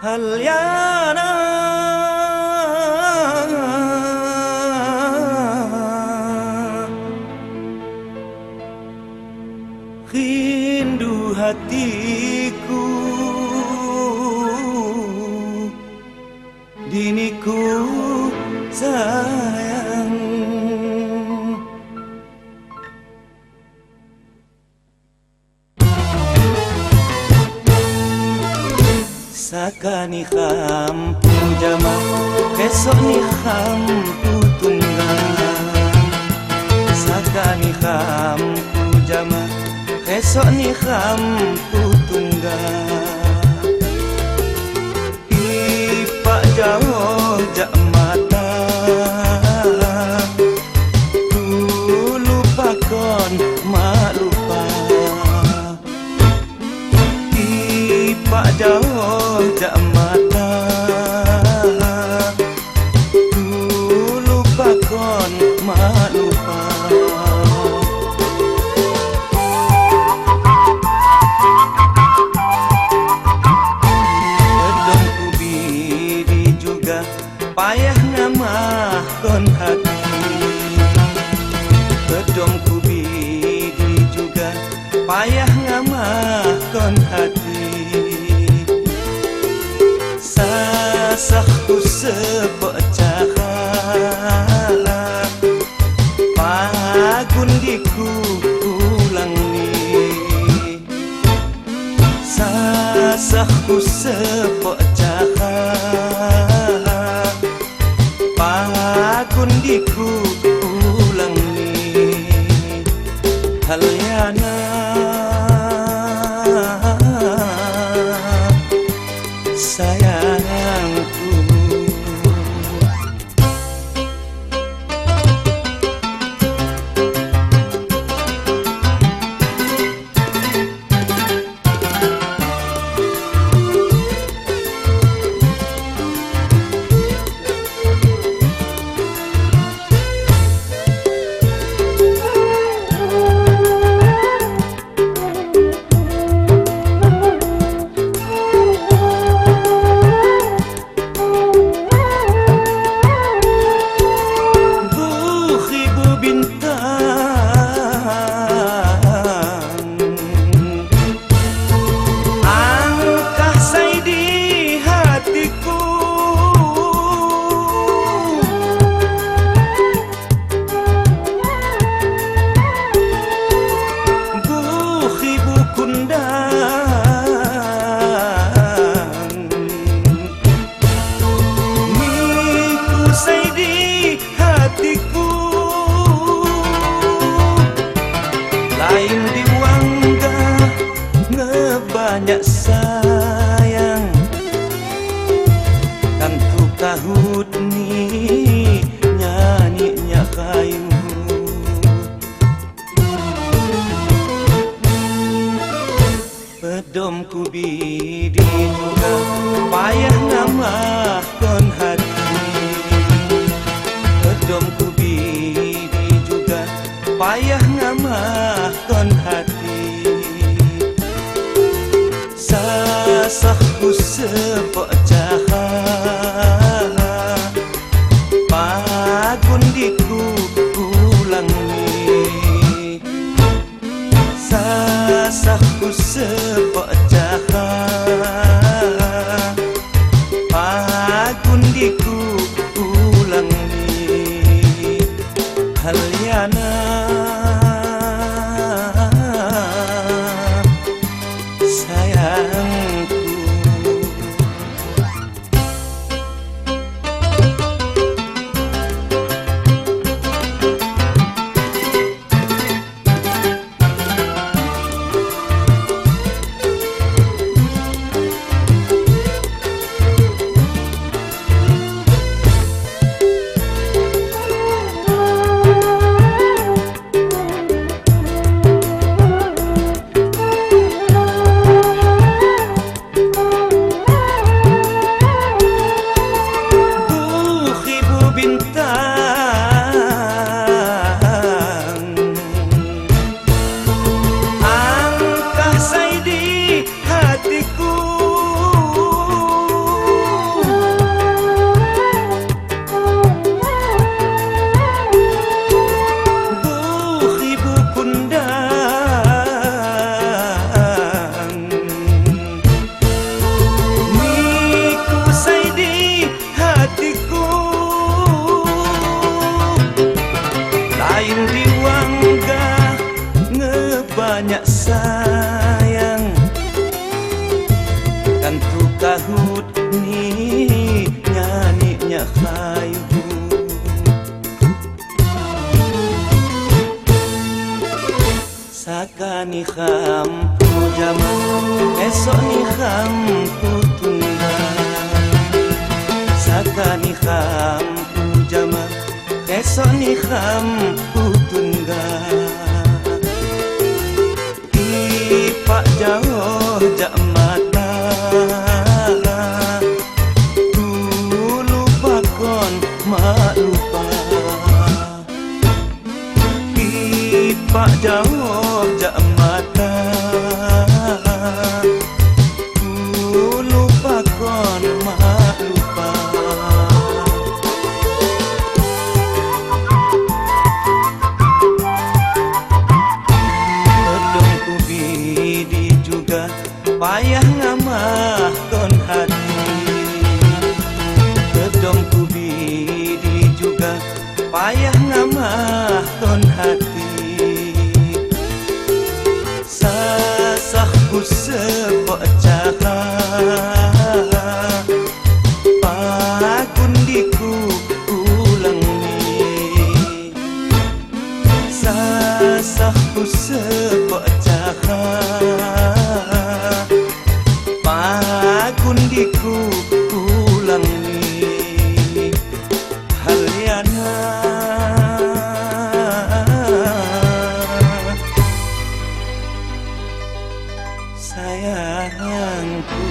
هل ينام rindu hatiku diniku sayang sakani hampu jama besok ni hampu tunggang sakani hampu jama besok ni hampu tunggang ipak jauh jak mata ku lupakan mak lupa ipak jauh jak mata ku lupakan mak lupa payah ngamahkan hati bedong ku bidi juga payah ngamahkan hati sasahku sepecah pagundiku ulang ni sasahku sepecah pagundiku ulang ni hal yana sayangku lain diwangga ngebanyak sayang tentu kahut ni nyanyinya kayu pedomku bidi juga payah ngamahkan hati pedomku bidi juga payah ngamahkan hati sasahku sepecah pagundiku ulang ni sasahku sepecah pagundiku ulang ni hal yana cahayu sakani hampu jaman esok ni hampu tunggal sakani hampu jaman esok ni hampu tunggal ipak jauh jak mata dulu bakon mak lupa ipak jauh jak mata dulu bakon mak lupa pedongku bidi juga payah ngamah kon hati pedongku bidi juga payah ngamah kon hati sasahku sepok caha pagundiku ulang ni sasahku sepok caha pagundiku ulang ni Halyana sayangku